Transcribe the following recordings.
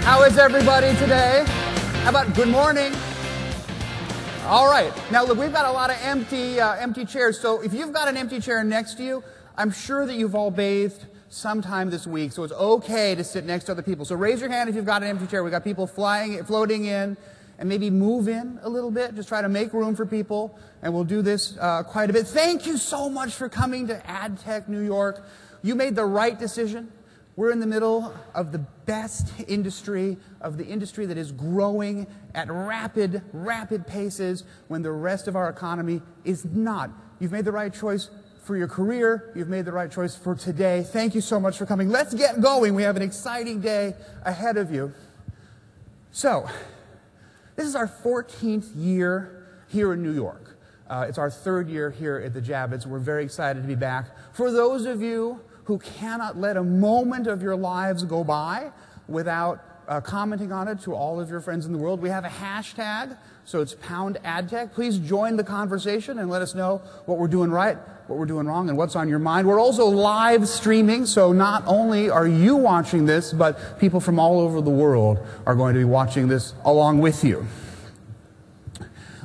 How is everybody today? How about good morning? All right. Now, look, we've got a lot of empty chairs. So if you've got an empty chair next to you, I'm sure that you've all bathed sometime this week. So it's okay to sit next to other people. So raise your hand if you've got an empty chair. We've got people floating in, and maybe move in a little bit. Just try to make room for people. And we'll do this quite a bit. Thank you so much for coming to AdTech New York. You made the right decision. We're in the middle of the best industry, of the industry that is growing at rapid paces when the rest of our economy is not. You've made the right choice for your career. You've made the right choice for today. Thank you so much for coming. Let's get going. We have an exciting day ahead of you. So, this is our 14th year here in New York. It's our third year here at the Javits. We're very excited to be back. For those of you who cannot let a moment of your lives go by without commenting on it to all of your friends in the world, we have a hashtag, so it's #AdTech. Please join the conversation and let us know what we're doing right, what we're doing wrong, and what's on your mind. We're also live streaming, so not only are you watching this, but people from all over the world are going to be watching this along with you.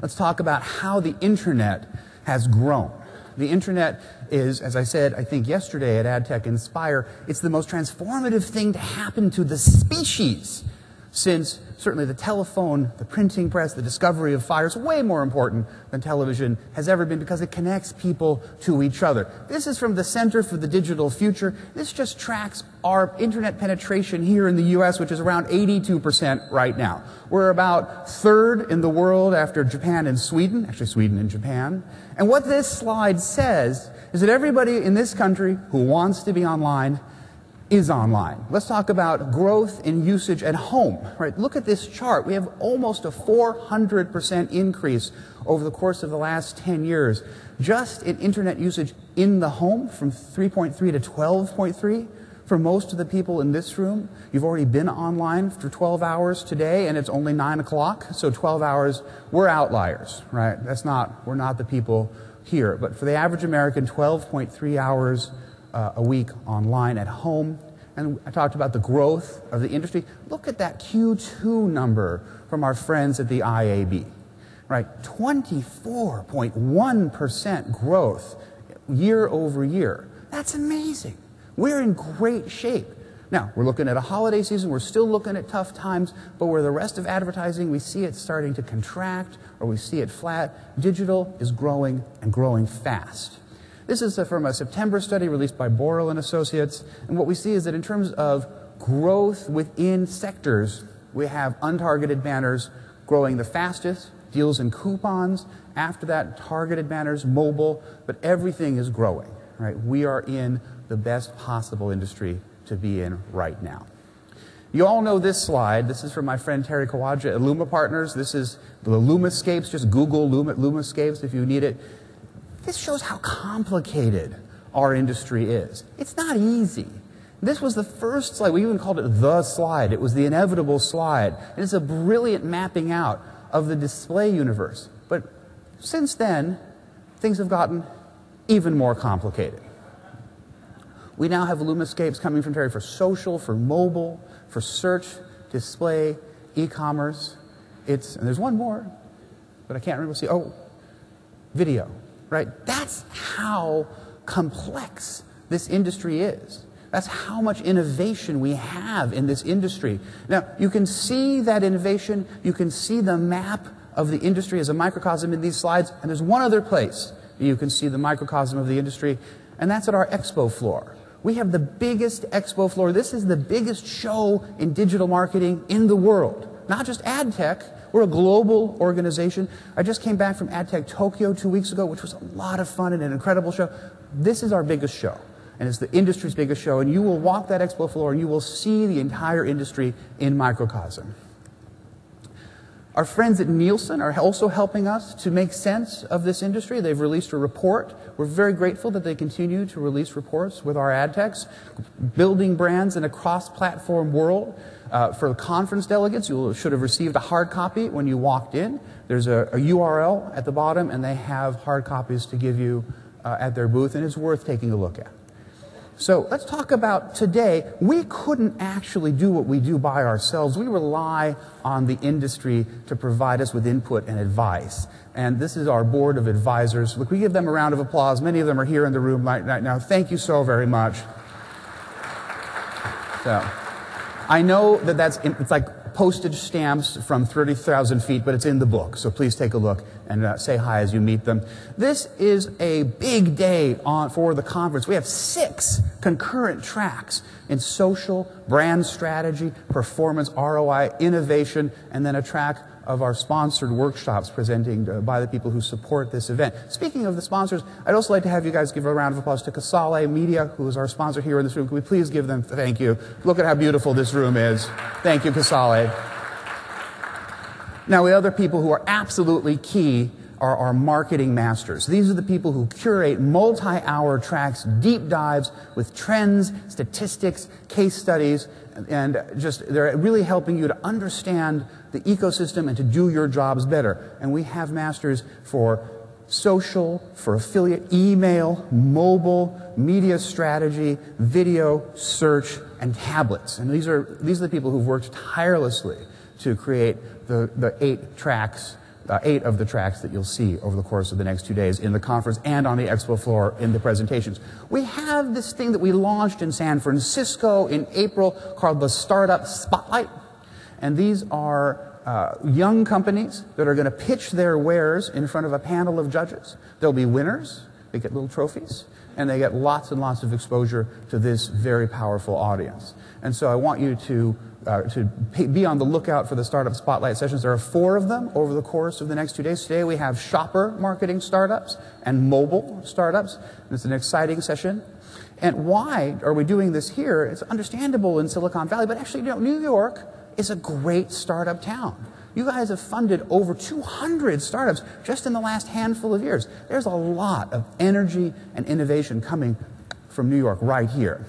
Let's talk about how the internet has grown. The internet is, as I said, I think yesterday at AdTech Inspire, it's the most transformative thing to happen to the species since certainly the telephone, the printing press, the discovery of fire is way more important than television has ever been because it connects people to each other. This is from the Center for the Digital Future. This just tracks our internet penetration here in the U.S., which is around 82% right now. We're about third in the world after Japan and Sweden, actually Sweden and Japan. And what this slide says is that everybody in this country who wants to be online is online. Let's talk about growth in usage at home. Right? Look at this chart. We have almost a 400% increase over the course of the last 10 years just in internet usage in the home from 3.3 to 12.3. For most of the people in this room, you've already been online for 12 hours today, and it's only 9 o'clock, so 12 hours, we're outliers, right? We're not the people here. But for the average American, 12.3 hours a week online at home. And I talked about the growth of the industry. Look at that Q2 number from our friends at the IAB, right? 24.1% growth year over year. That's amazing. We're in great shape. Now, we're looking at a holiday season. We're still looking at tough times, but where the rest of advertising, we see it starting to contract or we see it flat. Digital is growing and growing fast. This is from a September study released by Borrell and Associates, and what we see is that in terms of growth within sectors, we have untargeted banners growing the fastest, deals and coupons. After that, targeted banners, mobile, but everything is growing. Right? We are in the best possible industry to be in right now. You all know this slide. This is from my friend Terry Kawaja at Luma Partners. This is the Lumascapes. Just Google Lumascapes if you need it. This shows how complicated our industry is. It's not easy. This was the first slide. We even called it the slide. It was the inevitable slide. And it's a brilliant mapping out of the display universe. But since then, things have gotten even more complicated. We now have Lumascapes coming from Terry for social, for mobile, for search, display, e-commerce. And there's one more, but I can't remember. Oh, video. Right? That's how complex this industry is. That's how much innovation we have in this industry. Now, you can see that innovation. You can see the map of the industry as a microcosm in these slides. And there's one other place that you can see the microcosm of the industry, and that's at our expo floor. We have the biggest expo floor. This is the biggest show in digital marketing in the world. Not just AdTech. We're a global organization. I just came back from AdTech Tokyo 2 weeks ago, which was a lot of fun and an incredible show. This is our biggest show, and it's the industry's biggest show, and you will walk that expo floor and you will see the entire industry in microcosm. Our friends at Nielsen are also helping us to make sense of this industry. They've released a report. We're very grateful that they continue to release reports with our ad techs, building brands in a cross-platform world. For the conference delegates, you should have received a hard copy when you walked in. There's a URL at the bottom, and they have hard copies to give you at their booth, and it's worth taking a look at. So let's talk about today. We couldn't actually do what we do by ourselves. We rely on the industry to provide us with input and advice. And this is our board of advisors. Look, we give them a round of applause. Many of them are here in the room right now. Thank you so very much. So, I know that it's like postage stamps from 30,000 feet, but it's in the book. So please take a look and say hi as you meet them. This is a big day for the conference. We have 6 concurrent tracks in social, brand strategy, performance, ROI, innovation, and then a track of our sponsored workshops presenting by the people who support this event. Speaking of the sponsors, I'd also like to have you guys give a round of applause to Casale Media, who is our sponsor here in this room. Can we please give them thank you? Look at how beautiful this room is. Thank you, Casale. Now, the other people who are absolutely key are our marketing masters. These are the people who curate multi-hour tracks, deep dives with trends, statistics, case studies, and they're really helping you to understand the ecosystem and to do your jobs better. And we have masters for social, for affiliate, email, mobile, media strategy, video, search, and tablets. And these are the people who've worked tirelessly to create the 8 of the tracks that you'll see over the course of the next 2 days in the conference and on the expo floor in the presentations. We have this thing that we launched in San Francisco in April called the Startup Spotlight. And these are young companies that are going to pitch their wares in front of a panel of judges. There'll be winners. They get little trophies. And they get lots and lots of exposure to this very powerful audience. And so I want you to be on the lookout for the Startup Spotlight sessions. There are 4 of them over the course of the next 2 days. Today we have shopper marketing startups and mobile startups. It's an exciting session. And why are we doing this here? It's understandable in Silicon Valley, but actually, New York is a great startup town. You guys have funded over 200 startups just in the last handful of years. There's a lot of energy and innovation coming from New York right here.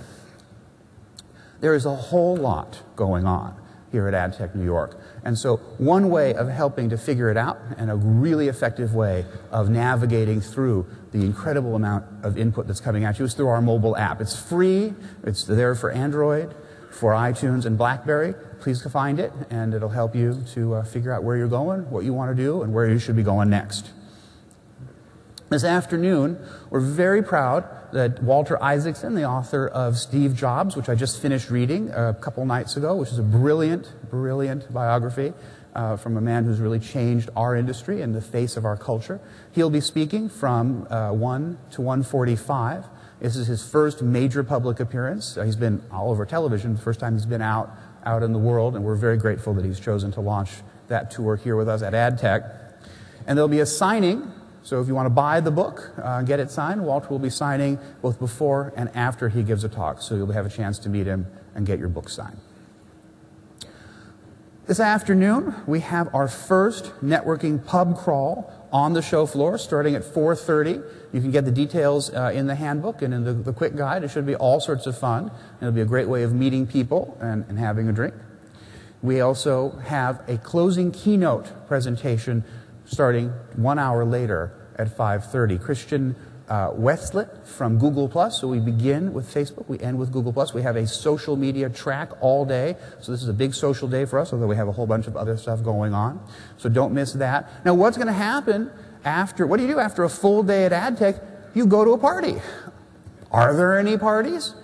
There is a whole lot going on here at AdTech New York. And so one way of helping to figure it out, and a really effective way of navigating through the incredible amount of input that's coming at you, is through our mobile app. It's free. It's there for Android, for iTunes and BlackBerry. Please find it, and it'll help you to figure out where you're going, what you want to do, and where you should be going next. This afternoon, we're very proud that Walter Isaacson, the author of Steve Jobs, which I just finished reading a couple nights ago, which is a brilliant, brilliant biography from a man who's really changed our industry and the face of our culture. He'll be speaking from 1 to 1:45. This is his first major public appearance. He's been all over television, the first time he's been out in the world, and we're very grateful that he's chosen to launch that tour here with us at AdTech. And there'll be a signing. So if you want to buy the book and get it signed, Walter will be signing both before and after he gives a talk. So you'll have a chance to meet him and get your book signed. This afternoon, we have our first networking pub crawl on the show floor starting at 4:30. You can get the details in the handbook and in the quick guide. It should be all sorts of fun. It'll be a great way of meeting people and having a drink. We also have a closing keynote presentation starting 1 hour later at 5:30. Christian Westlet from Google+. So we begin with Facebook, we end with Google+. We have a social media track all day. So this is a big social day for us, although we have a whole bunch of other stuff going on. So don't miss that. Now, what's going to happen what do you do after a full day at AdTech? You go to a party. Are there any parties?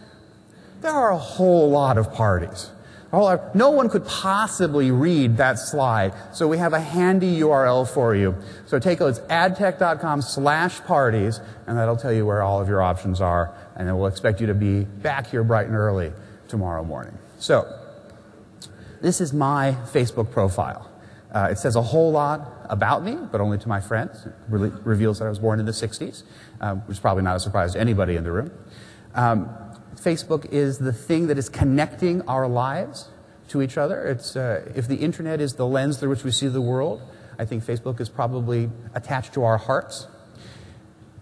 There are a whole lot of parties. No one could possibly read that slide, so we have a handy URL for you. So take a look. It's adtech.com/parties, and that'll tell you where all of your options are, and then we'll expect you to be back here bright and early tomorrow morning. So this is my Facebook profile. It says a whole lot about me, but only to my friends. It really reveals that I was born in the 60s, which is probably not a surprise to anybody in the room. Facebook is the thing that is connecting our lives to each other. If the internet is the lens through which we see the world, I think Facebook is probably attached to our hearts.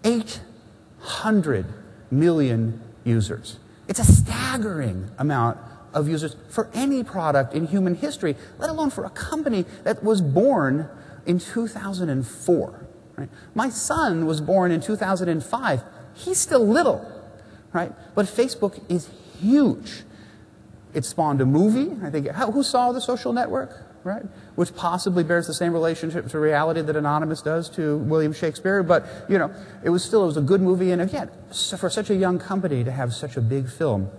800 million users. It's a staggering amount of users for any product in human history, let alone for a company that was born in 2004. Right? My son was born in 2005. He's still little. right? But Facebook is huge. It spawned a movie. I think, who saw The Social Network, right? Which possibly bears the same relationship to reality that Anonymous does to William Shakespeare. But, you know, it was a good movie. And again, for such a young company to have such a big film.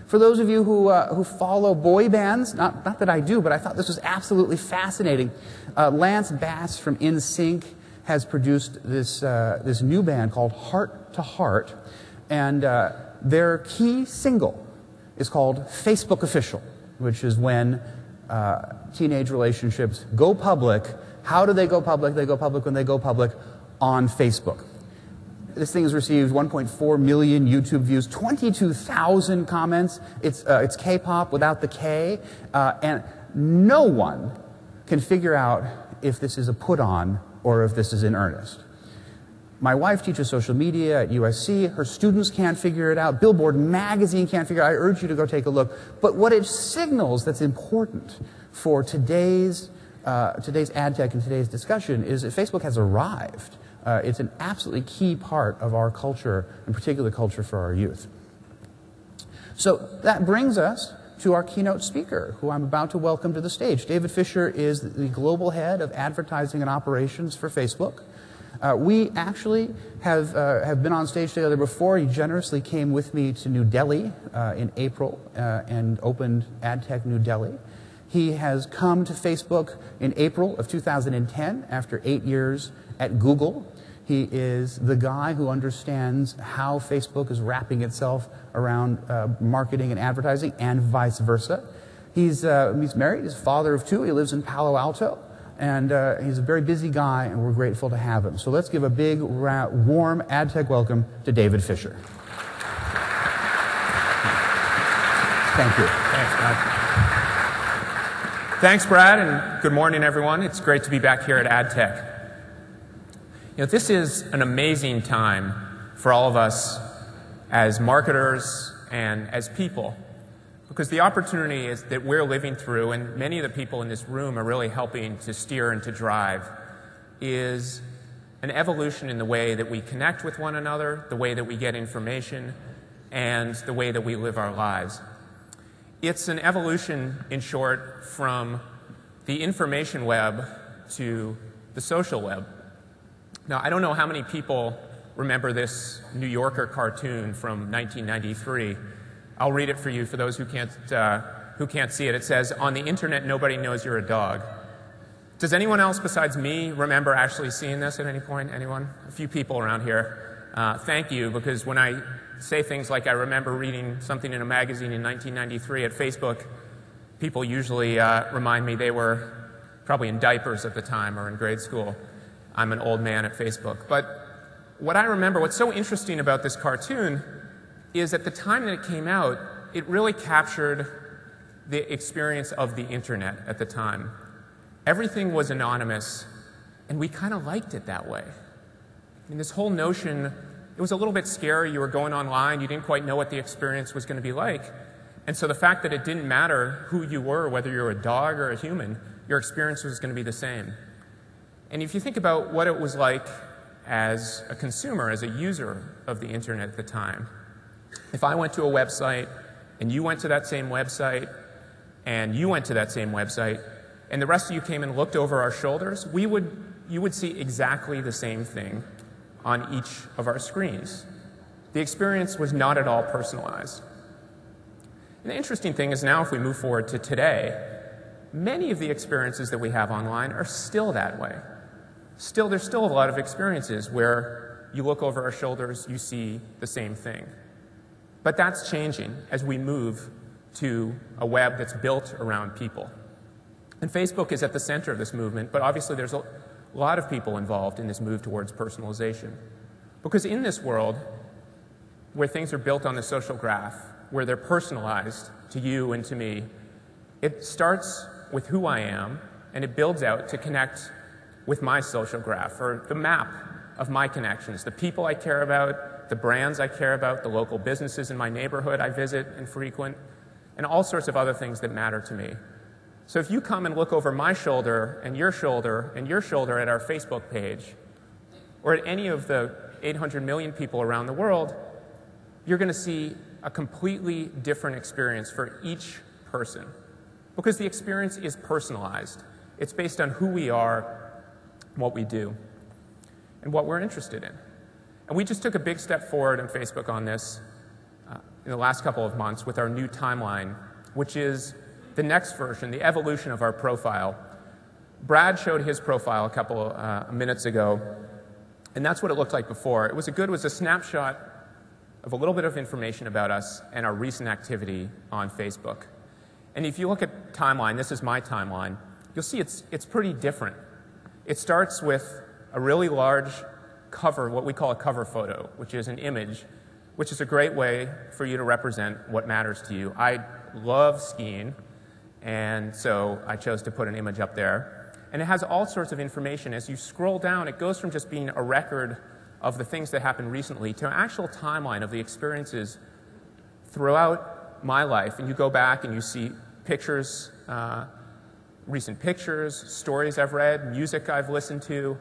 For those of you who follow boy bands, not that I do, but I thought this was absolutely fascinating. Lance Bass from NSYNC has produced this new band called Heart to Heart. And their key single is called Facebook Official, which is when teenage relationships go public. How do they go public? They go public when they go public on Facebook. This thing has received 1.4 million YouTube views, 22,000 comments. It's K-pop without the K, and no one can figure out if this is a put-on or if this is in earnest. My wife teaches social media at USC. Her students can't figure it out. Billboard magazine can't figure it out. I urge you to go take a look. But what it signals that's important for today's ad tech and today's discussion is that Facebook has arrived. It's an absolutely key part of our culture, in particular culture for our youth. So that brings us to our keynote speaker, who I'm about to welcome to the stage. David Fischer is the global head of advertising and operations for Facebook. We actually have been on stage together before. He generously came with me to New Delhi in April and opened AdTech New Delhi. He has come to Facebook in April of 2010 after 8 years at Google. He is the guy who understands how Facebook is wrapping itself around marketing and advertising and vice versa. He's married. He's a father of 2. He lives in Palo Alto. And he's a very busy guy, and we're grateful to have him. So let's give a big, warm AdTech welcome to David Fischer. Thank you. Thanks, Brad. Thanks, Brad, and good morning, everyone. It's great to be back here at AdTech. You know, this is an amazing time for all of us as marketers and as people, because the opportunity is that we're living through, and many of the people in this room are really helping to steer and to drive, is an evolution in the way that we connect with one another, the way that we get information, and the way that we live our lives. It's an evolution, in short, from the information web to the social web. Now, I don't know how many people remember this New Yorker cartoon from 1993. I'll read it for you for those who can't see it. It says, "On the internet, nobody knows you're a dog." Does anyone else besides me remember actually seeing this at any point? Anyone? A few people around here. Thank you, because when I say things like I remember reading something in a magazine in 1993 at Facebook, people usually remind me they were probably in diapers at the time or in grade school. I'm an old man at Facebook. But what I remember, what's so interesting about this cartoon is at the time that it came out, it really captured the experience of the internet at the time. Everything was anonymous, and we kind of liked it that way. I mean, this whole notion, it was a little bit scary. You were going online, you didn't quite know what the experience was going to be like. And so the fact that it didn't matter who you were, whether you're a dog or a human, your experience was going to be the same. And if you think about what it was like as a consumer, as a user of the internet at the time, if I went to a website, and you went to that same website, and you went to that same website, and the rest of you came and looked over our shoulders, you would see exactly the same thing on each of our screens. The experience was not at all personalized. And the interesting thing is now, if we move forward to today, many of the experiences that we have online are still that way. There's still a lot of experiences where you look over our shoulders, you see the same thing. But that's changing as we move to a web that's built around people. And Facebook is at the center of this movement, but obviously there's a lot of people involved in this move towards personalization. Because in this world, where things are built on the social graph, where they're personalized to you and to me, it starts with who I am, and it builds out to connect with my social graph, or the map of my connections, the people I care about, the brands I care about, the local businesses in my neighborhood I visit and frequent, and all sorts of other things that matter to me. So if you come and look over my shoulder and your shoulder and your shoulder at our Facebook page, or at any of the 800 million people around the world, you're going to see a completely different experience for each person, because the experience is personalized. It's based on who we are, what we do, and what we're interested in. And we just took a big step forward on Facebook on this in the last couple of months with our new timeline, which is the next version, the evolution of our profile. Brad showed his profile a couple minutes ago, and that's what it looked like before. It was a snapshot of a little bit of information about us and our recent activity on Facebook. And if you look at timeline, this is my timeline, you'll see it's pretty different. It starts with a really large cover, what we call a cover photo, which is an image, which is a great way for you to represent what matters to you. I love skiing, and so I chose to put an image up there. And it has all sorts of information. As you scroll down, it goes from just being a record of the things that happened recently to an actual timeline of the experiences throughout my life. And you go back and you see pictures, recent pictures, stories I've read, music I've listened to.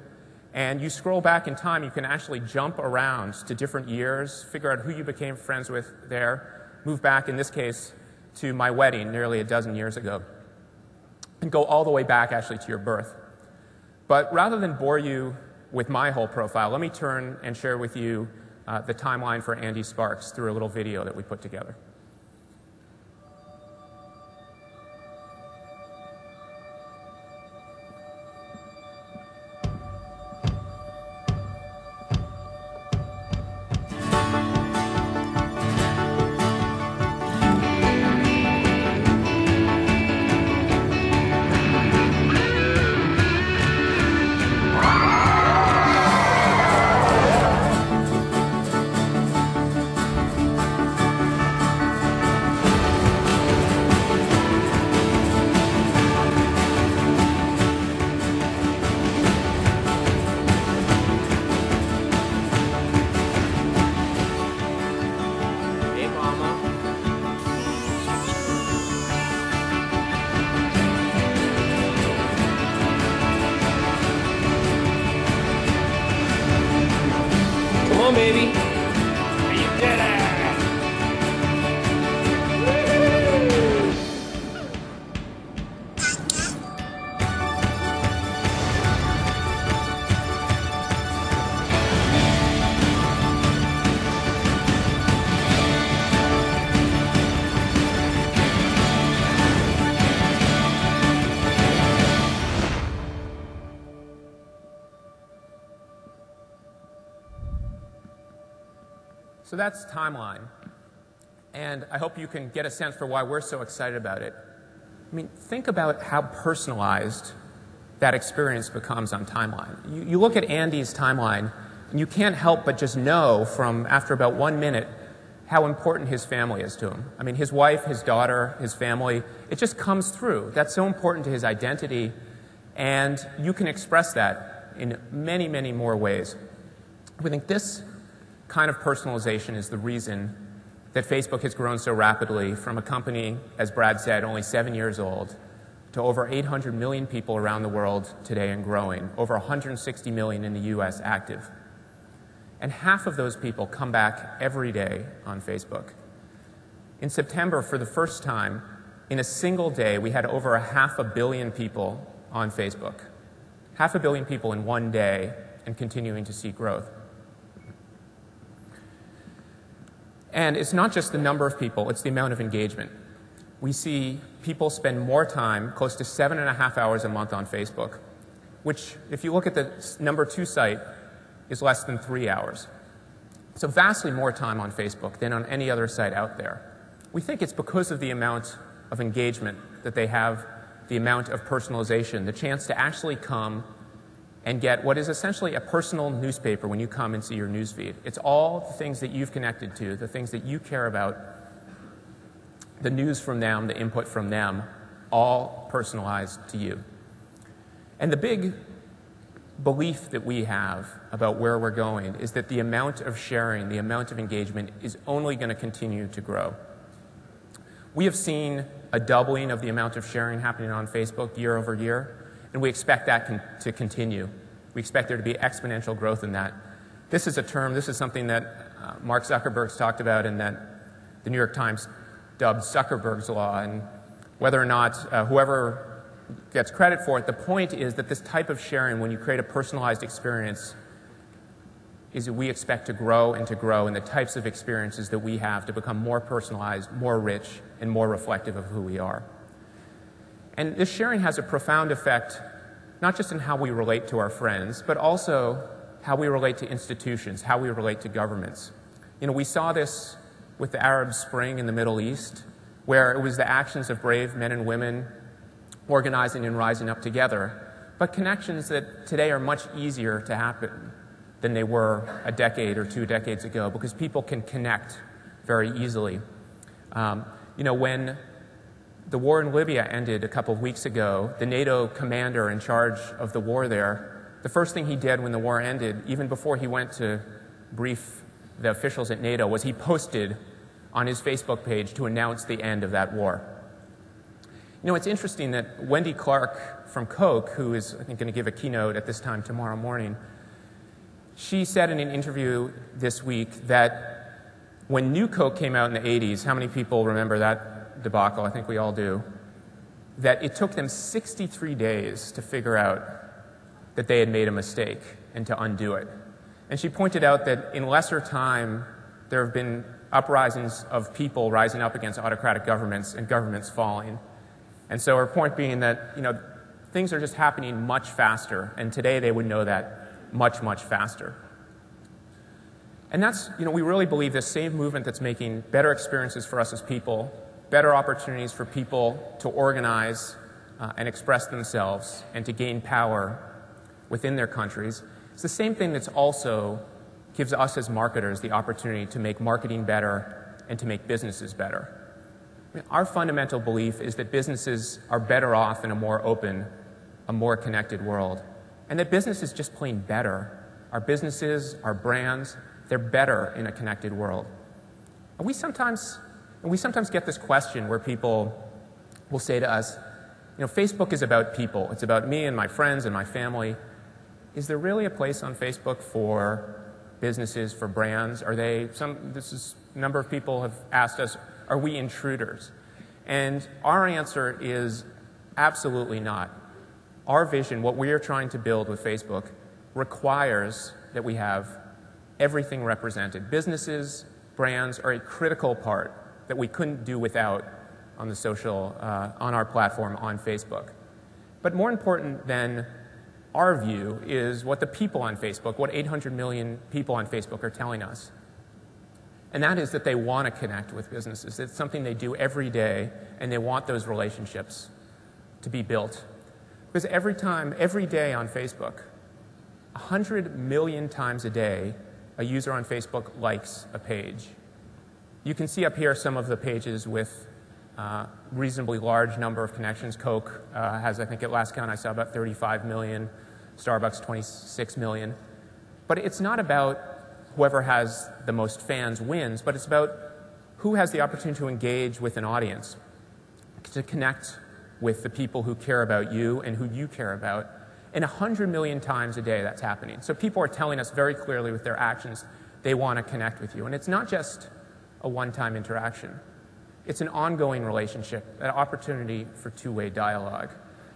And you scroll back in time, you can actually jump around to different years, figure out who you became friends with there, move back, in this case, to my wedding nearly a dozen years ago, and go all the way back actually to your birth. But rather than bore you with my whole profile, let me turn and share with you the timeline for Andy Sparks through a little video that we put together. Baby. You did it! So that's timeline, and I hope you can get a sense for why we're so excited about it. I mean, think about how personalized that experience becomes on timeline. You look at Andy's timeline, and you can't help but just know from after about 1 minute how important his family is to him. I mean, his wife, his daughter, his family, it just comes through. That's so important to his identity, and you can express that in many, many more ways. We think this kind of personalization is the reason that Facebook has grown so rapidly from a company, as Brad said, only 7 years old, to over 800 million people around the world today and growing, over 160 million in the US active. And half of those people come back every day on Facebook. In September, for the first time, in a single day, we had over 500 million people on Facebook. 500 million people in one day, and continuing to see growth. And it's not just the number of people, it's the amount of engagement. We see people spend more time, close to 7.5 hours a month on Facebook, which, if you look at the number 2 site, is less than 3 hours. So vastly more time on Facebook than on any other site out there. We think it's because of the amount of engagement that they have, the amount of personalization, the chance to actually come and get what is essentially a personal newspaper when you come and see your newsfeed. It's all the things that you've connected to, the things that you care about, the news from them, the input from them, all personalized to you. And the big belief that we have about where we're going is that the amount of sharing, the amount of engagement is only going to continue to grow. We have seen a doubling of the amount of sharing happening on Facebook year over year, and we expect that to continue. We expect there to be exponential growth in that. This is a term, this is something that Mark Zuckerberg's talked about and that the New York Times dubbed Zuckerberg's Law, and whether or not whoever gets credit for it, the point is that this type of sharing, when you create a personalized experience, is that we expect to grow, and the types of experiences that we have to become more personalized, more rich, and more reflective of who we are. And this sharing has a profound effect, not just in how we relate to our friends, but also how we relate to institutions, how we relate to governments. You know, we saw this with the Arab Spring in the Middle East, where it was the actions of brave men and women organizing and rising up together, but connections that today are much easier to happen than they were a decade or 2 decades ago, because people can connect very easily. You know, when the war in Libya ended a couple of weeks ago, the NATO commander in charge of the war there, the first thing he did when the war ended, even before he went to brief the officials at NATO, was he posted on his Facebook page to announce the end of that war. You know, it's interesting that Wendy Clark from Coke, who is, I think, going to give a keynote at this time tomorrow morning, she said in an interview this week that when New Coke came out in the 80s, how many people remember that debacle? I think we all do. That it took them 63 days to figure out that they had made a mistake and to undo it. And she pointed out that in lesser time, there have been uprisings of people rising up against autocratic governments and governments falling. And so her point being that, you know, things are just happening much faster, and today they would know that much, much faster. And that's, you know, we really believe this same movement that's making better experiences for us as people, better opportunities for people to organize and express themselves and to gain power within their countries. It's the same thing that's also gives us as marketers the opportunity to make marketing better and to make businesses better. I mean, our fundamental belief is that businesses are better off in a more open, a more connected world, and that business is just plain better. Our businesses, our brands, they're better in a connected world. And we sometimes get this question where people will say to us, you know, Facebook is about people. It's about me and my friends and my family. Is there really a place on Facebook for businesses, for brands? A number of people have asked us, are we intruders? And our answer is absolutely not. Our vision, what we are trying to build with Facebook, requires that we have everything represented. Businesses, brands are a critical part that we couldn't do without on our platform on Facebook. But more important than our view is what the people on Facebook, what 800 million people on Facebook are telling us. And that is that they want to connect with businesses. It's something they do every day, and they want those relationships to be built. Because every day on Facebook, 100 million times a day, a user on Facebook likes a page. You can see up here some of the pages with reasonably large number of connections. Coke has, I think at last count I saw, about 35 million. Starbucks, 26 million. But it's not about whoever has the most fans wins, but it's about who has the opportunity to engage with an audience, to connect with the people who care about you and who you care about. And 100 million times a day that's happening. So people are telling us very clearly with their actions they want to connect with you. And it's not just a one-time interaction. It's an ongoing relationship, an opportunity for two-way dialogue.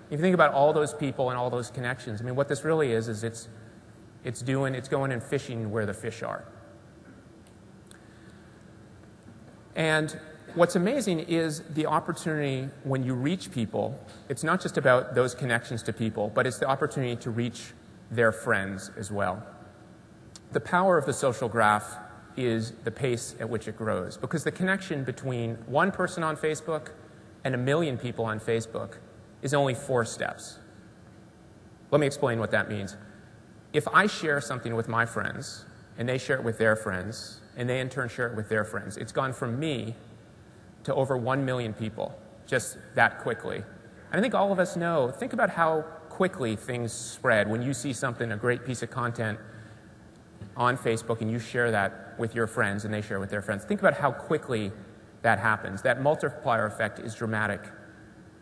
If you think about all those people and all those connections, I mean, what this really is it's going and fishing where the fish are. And what's amazing is the opportunity when you reach people. It's not just about those connections to people, but it's the opportunity to reach their friends as well. The power of the social graph is the pace at which it grows, because the connection between one person on Facebook and 1 million people on Facebook is only 4 steps. Let me explain what that means. If I share something with my friends, and they share it with their friends, and they in turn share it with their friends, it's gone from me to over 1 million people, just that quickly. And I think all of us know, think about how quickly things spread when you see something, a great piece of content on Facebook, and you share that with your friends, and they share it with their friends. Think about how quickly that happens. That multiplier effect is dramatic,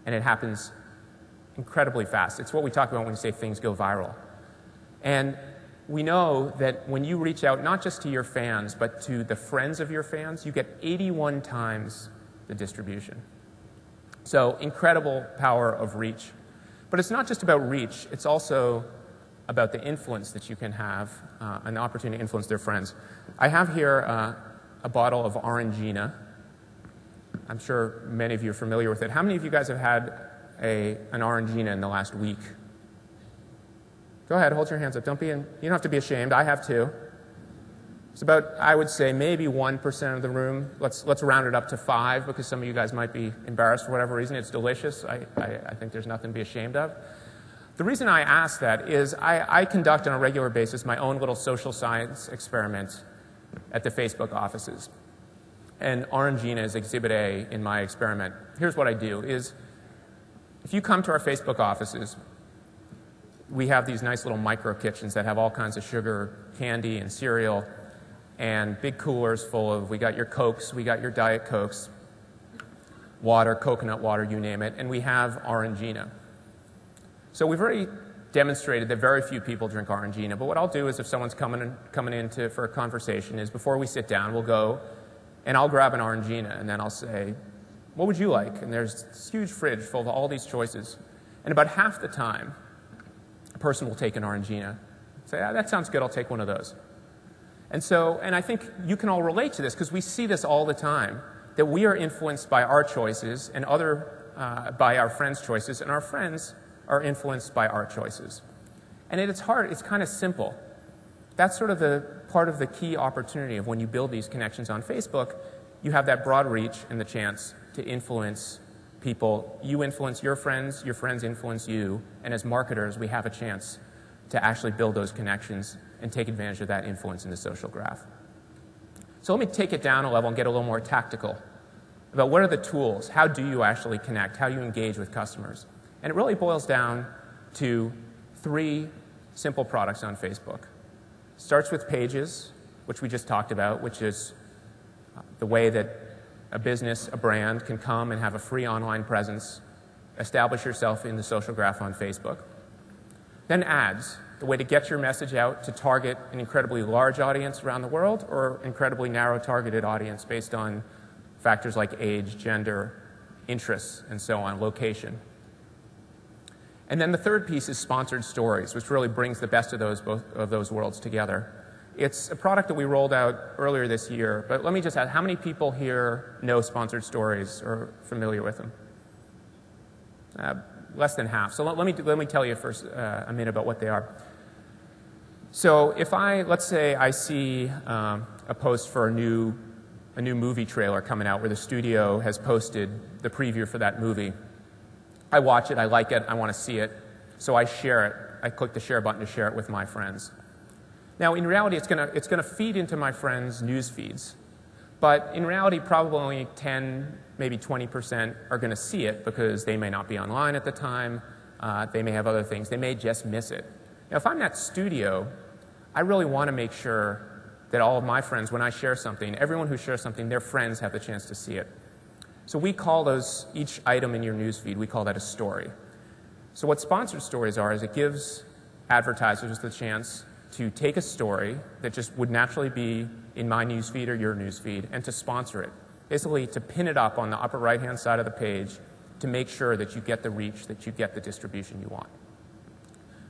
and it happens incredibly fast. It's what we talk about when we say things go viral. And we know that when you reach out not just to your fans, but to the friends of your fans, you get 81 times the distribution. So incredible power of reach. But it's not just about reach, it's also about the influence that you can have, an opportunity to influence their friends. I have here a bottle of Orangina. I'm sure many of you are familiar with it. How many of you guys have had an Orangina in the last week? Go ahead, hold your hands up. You don't have to be ashamed. I have too. It's about, I would say, maybe 1% of the room. Let's round it up to 5 because some of you guys might be embarrassed for whatever reason. It's delicious. I think there's nothing to be ashamed of. The reason I ask that is I conduct on a regular basis my own little social science experiment at the Facebook offices. And Orangina is Exhibit A in my experiment. Here's what I do is, if you come to our Facebook offices, we have these nice little micro kitchens that have all kinds of sugar, candy, and cereal, and big coolers full of, we got your Cokes, we got your Diet Cokes, water, coconut water, you name it, and we have Orangina. So we've already demonstrated that very few people drink Orangina, but what I'll do is if someone's coming in for a conversation is before we sit down, we'll go and I'll grab an Orangina and then I'll say, what would you like? And there's this huge fridge full of all these choices. And about half the time, a person will take an Orangina. Say, that sounds good, I'll take one of those. And I think you can all relate to this because we see this all the time, that we are influenced by our choices and by our friends' choices, and our friends are influenced by our choices. And it's hard, it's kind of simple. That's sort of the part of the key opportunity of when you build these connections on Facebook. You have that broad reach and the chance to influence people. You influence your friends influence you, and as marketers, we have a chance to actually build those connections and take advantage of that influence in the social graph. So let me take it down a level and get a little more tactical about what are the tools, how do you actually connect, how do you engage with customers. And it really boils down to 3 simple products on Facebook. Starts with Pages, which we just talked about, which is the way that a business, a brand, can come and have a free online presence, establish yourself in the social graph on Facebook. Then Ads, the way to get your message out to target an incredibly large audience around the world or incredibly narrow targeted audience based on factors like age, gender, interests, and so on, location. And then the third piece is Sponsored Stories, which really brings the best of both of those worlds together. It's a product that we rolled out earlier this year, but let me just ask, how many people here know Sponsored Stories or are familiar with them? Less than half. So let me tell you first a minute about what they are. So if let's say I see a post for a new movie trailer coming out where the studio has posted the preview for that movie. I watch it, I like it, I want to see it, so I share it. I click the share button to share it with my friends. Now, in reality, it's going to feed into my friends' news feeds. But in reality, probably only 10, maybe 20% are going to see it because they may not be online at the time. They may have other things. They may just miss it. Now, if I'm that studio, I really want to make sure that all of my friends, when I share something, everyone who shares something, their friends have the chance to see it. So we call each item in your newsfeed, we call that a story. So what Sponsored Stories are is it gives advertisers the chance to take a story that just would naturally be in my newsfeed or your newsfeed and to sponsor it. Basically, to pin it up on the upper right-hand side of the page to make sure that you get the reach, that you get the distribution you want.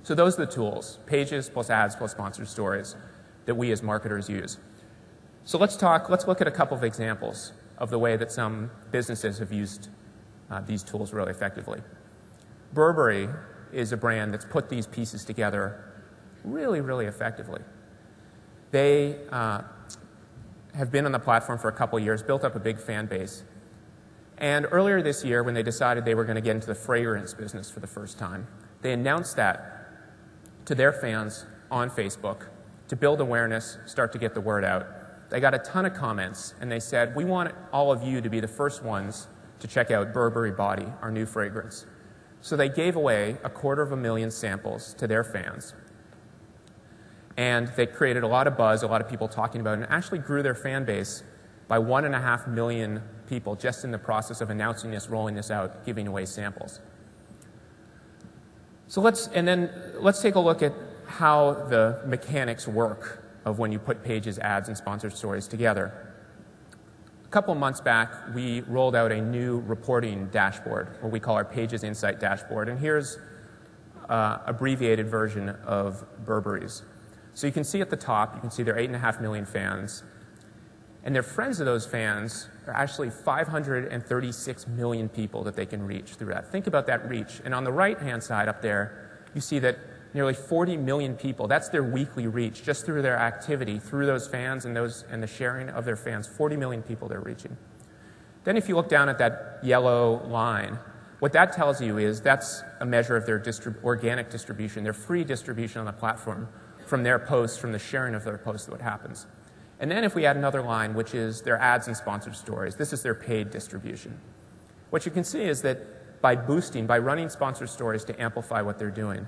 So those are the tools, Pages plus Ads plus Sponsored Stories, that we as marketers use. So let's look at a couple of examples of the way that some businesses have used these tools really effectively. Burberry is a brand that's put these pieces together really, really effectively. They have been on the platform for a couple of years, built up a big fan base. And earlier this year, when they decided they were going to get into the fragrance business for the first time, they announced that to their fans on Facebook to build awareness, start to get the word out. They got a ton of comments, and they said, we want all of you to be the first ones to check out Burberry Body, our new fragrance. So they gave away 250,000 samples to their fans. And they created a lot of buzz, a lot of people talking about it, and actually grew their fan base by 1.5 million people just in the process of announcing this, rolling this out, giving away samples. So let's take a look at how the mechanics work of when you put pages, ads, and sponsored stories together. A couple months back, we rolled out a new reporting dashboard, what we call our Pages Insight dashboard. And here's an abbreviated version of Burberry's. So you can see at the top, you can see their 8.5 million fans. And their friends of those fans are actually 536 million people that they can reach through that. Think about that reach. And on the right-hand side up there, you see that nearly 40 million people, that's their weekly reach, just through their activity, through those fans and the sharing of their fans, 40 million people they're reaching. Then if you look down at that yellow line, what that tells you is that's a measure of their organic distribution, their free distribution on the platform from their posts, from the sharing of their posts, what happens. And then if we add another line, which is their ads and sponsored stories, this is their paid distribution. What you can see is that by boosting, by running sponsored stories to amplify what they're doing,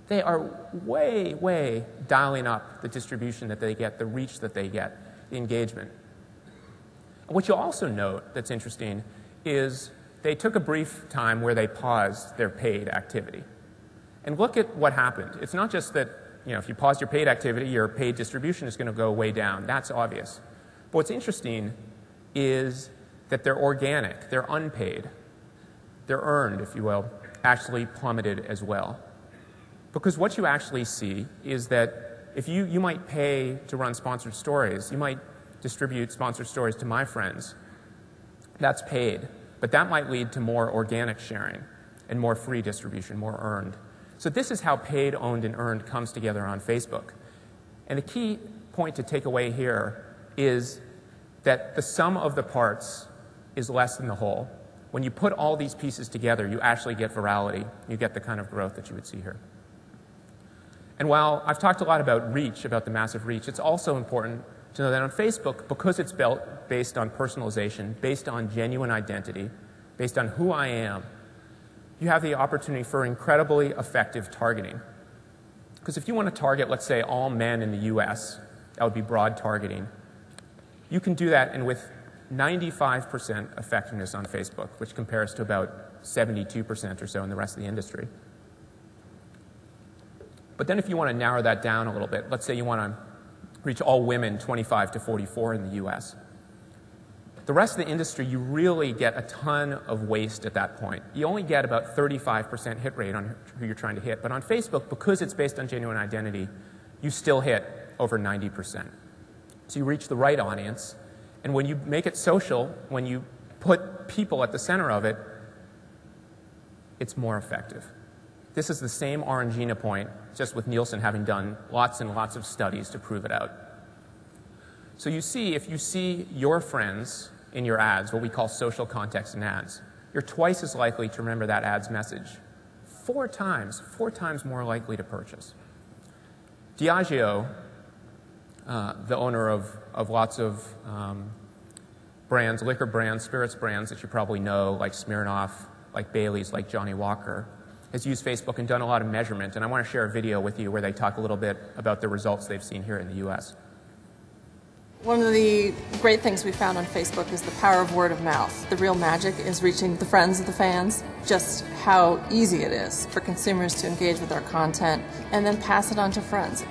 they are way, way dialing up the distribution that they get, the reach that they get, the engagement. What you'll also note that's interesting is they took a brief time where they paused their paid activity. And look at what happened. It's not just that, if you pause your paid activity, your paid distribution is going to go way down. That's obvious. But what's interesting is that they're organic, they're unpaid, they're earned, if you will, actually plummeted as well. Because what you actually see is that if you might pay to run sponsored stories, you might distribute sponsored stories to my friends. That's paid. But that might lead to more organic sharing and more free distribution, more earned. So this is how paid, owned, and earned comes together on Facebook. And the key point to take away here is that the sum of the parts is less than the whole. When you put all these pieces together, you actually get virality. You get the kind of growth that you would see here. And while I've talked a lot about reach, about the massive reach, it's also important to know that on Facebook, because it's built based on personalization, based on genuine identity, based on who I am, you have the opportunity for incredibly effective targeting. Because if you want to target, let's say, all men in the US, that would be broad targeting. You can do that, and with 95% effectiveness on Facebook, which compares to about 72% or so in the rest of the industry. But then if you want to narrow that down a little bit, let's say you want to reach all women 25 to 44 in the US. The rest of the industry, you really get a ton of waste at that point. You only get about 35% hit rate on who you're trying to hit. But on Facebook, because it's based on genuine identity, you still hit over 90%. So you reach the right audience. And when you make it social, when you put people at the center of it, it's more effective. This is the same Orangina point, just with Nielsen having done lots and lots of studies to prove it out. So you see, if you see your friends in your ads, what we call social context in ads, you're twice as likely to remember that ad's message. 4 times more likely to purchase. Diageo, the owner of lots of brands, liquor brands, spirits brands that you probably know, like Smirnoff, like Bailey's, like Johnny Walker, has used Facebook and done a lot of measurement. And I want to share a video with you where they talk a little bit about the results they've seen here in the US. One of the great things we found on Facebook is the power of word of mouth. The real magic is reaching the friends of the fans, just how easy it is for consumers to engage with our content and then pass it on to friends.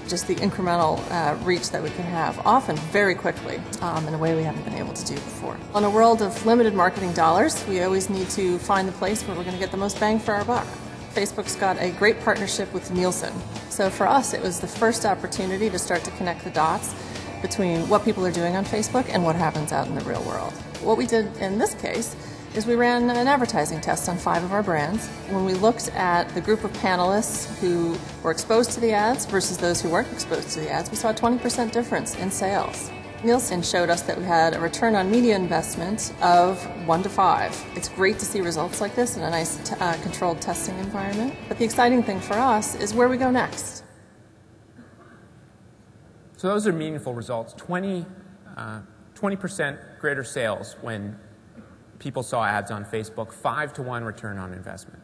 Just the incremental reach that we can have, often very quickly, in a way we haven't been able to do before. In a world of limited marketing dollars, we always need to find the place where we're going to get the most bang for our buck. Facebook's got a great partnership with Nielsen. So for us, it was the first opportunity to start to connect the dots between what people are doing on Facebook and what happens out in the real world. What we did in this case is we ran an advertising test on 5 of our brands. When we looked at the group of panelists who were exposed to the ads versus those who weren't exposed to the ads, we saw a 20% difference in sales. Nielsen showed us that we had a return on media investment of 1 to 5. It's great to see results like this in a nice controlled testing environment. But the exciting thing for us is where we go next. So those are meaningful results. 20% greater sales when people saw ads on Facebook, 5 to 1 return on investment.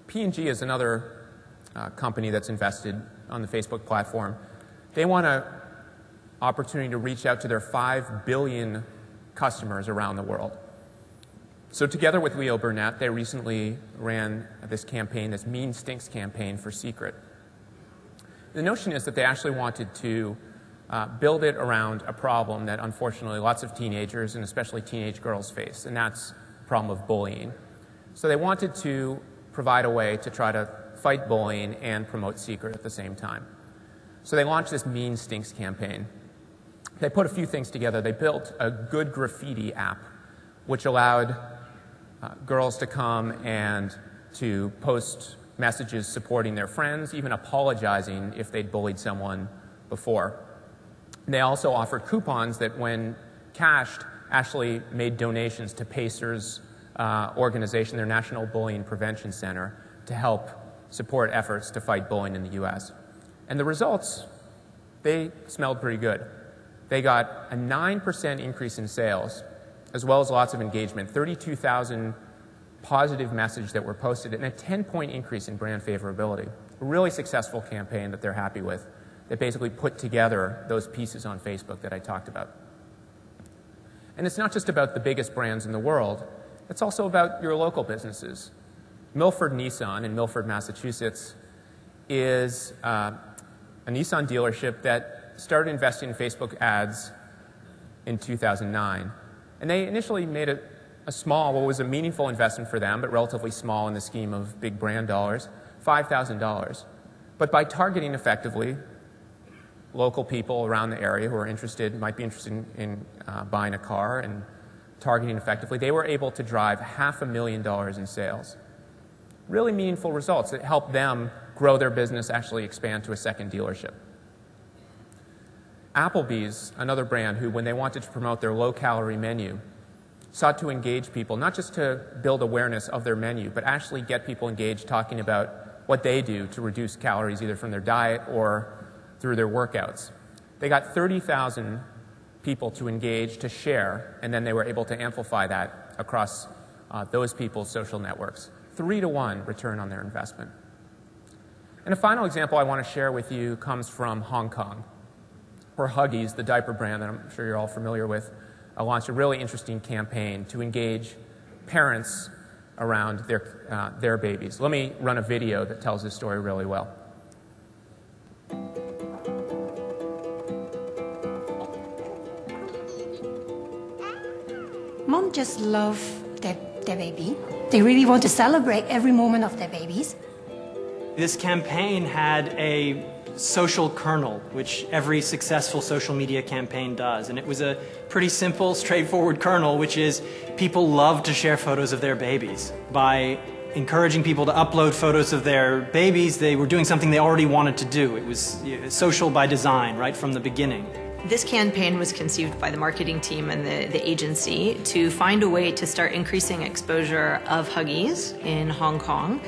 P&G is another company that's invested on the Facebook platform. They want an opportunity to reach out to their 5 billion customers around the world. So together with Leo Burnett, they recently ran this campaign, this Mean Stinks campaign for Secret. The notion is that they actually wanted to build it around a problem that unfortunately lots of teenagers and especially teenage girls face, and that's the problem of bullying. So they wanted to provide a way to try to fight bullying and promote Secret at the same time. So they launched this Mean Stinks campaign. They put a few things together. They built a good graffiti app, which allowed girls to come and to post messages supporting their friends, even apologizing if they'd bullied someone before. They also offered coupons that, when cashed, actually made donations to Pacer's organization, their National Bullying Prevention Center, to help support efforts to fight bullying in the U.S. And the results, they smelled pretty good. They got a 9% increase in sales, as well as lots of engagement, 32,000 positive messages that were posted, and a 10-point increase in brand favorability. A really successful campaign that they're happy with, that basically put together those pieces on Facebook that I talked about. And it's not just about the biggest brands in the world, it's also about your local businesses. Milford Nissan in Milford, Massachusetts is a Nissan dealership that started investing in Facebook ads in 2009. And they initially made a small, what was a meaningful investment for them, but relatively small in the scheme of big brand dollars, $5,000. But by targeting effectively local people around the area who are interested, might be interested in buying a car, and targeting effectively, they were able to drive $500,000 in sales. Really meaningful results that helped them grow their business, actually expand to a second dealership. Applebee's, another brand who, when they wanted to promote their low-calorie menu, sought to engage people, not just to build awareness of their menu, but actually get people engaged talking about what they do to reduce calories, either from their diet or through their workouts. They got 30,000 people to engage, to share, and then they were able to amplify that across those people's social networks. 3-to-1 return on their investment. And a final example I want to share with you comes from Hong Kong, where Huggies, the diaper brand that I'm sure you're all familiar with, launched a really interesting campaign to engage parents around their babies. Let me run a video that tells this story really well. Mom just love their baby. They really want to celebrate every moment of their babies. This campaign had a social kernel, which every successful social media campaign does. And it was a pretty simple, straightforward kernel, which is people love to share photos of their babies. By encouraging people to upload photos of their babies, they were doing something they already wanted to do. It was social by design, right from the beginning. This campaign was conceived by the marketing team and the agency to find a way to start increasing exposure of Huggies in Hong Kong,